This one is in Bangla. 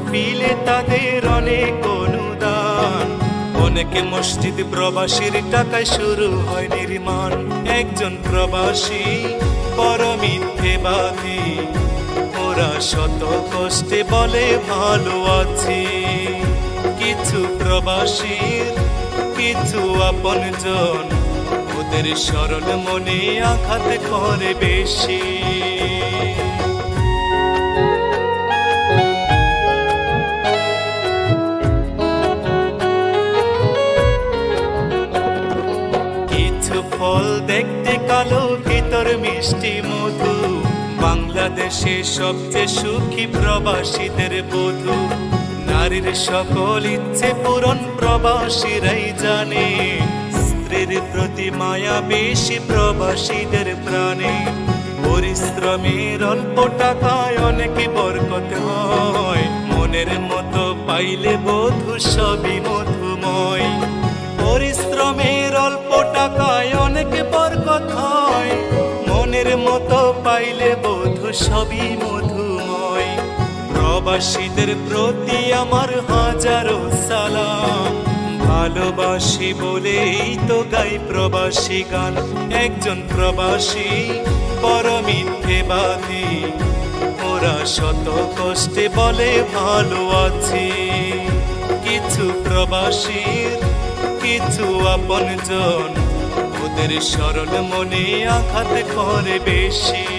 মাহফিলে তাদের অনেক অনুদান, অনেকে মসজিদ প্রবাসীর টাকায় শুরু হয় নির্মাণ। একজন প্রবাসী বড় মিথ্যেবাদী, ওরা শত কষ্টে বলে ভালো আছি। কিছু প্রবাসীর কিছু আপনজন, ওদের সরল মনে আঘাত করে বেশি। কিছু ফল দেখতে কালো, ভিতর মিষ্টি মধু, বাংলাদেশে সবচেয়ে সুখী প্রবাসীদের বধূ। নারীর সকল ইচ্ছে পূরণ প্রবাসীরাই জানে, স্ত্রীর প্রতি মায়া বেশি প্রবাসীদের প্রাণে। পরিশ্রমের অল্প টাকায় অনেক বরকত হয়, মনের মতো পাইলে বধূ সবই মধুময়। পরিশ্রমের অল্প টাকায় অনেক বরকত হয়, মনের মতো পাইলে বধূ সবই মধুময়। প্রবাসীদের প্রতি আমার হাজারো সালাম, ভালোবাসি বলেই তো গাই প্রবাসী গান। একজন প্রবাসী বড় মিথ্যেবাদী, ওরা শত কষ্টে বলে ভালো আছি। কিছু প্রবাসীর কিছু আপনজন, ওদের সরল মনে আঘাত করে বেশি।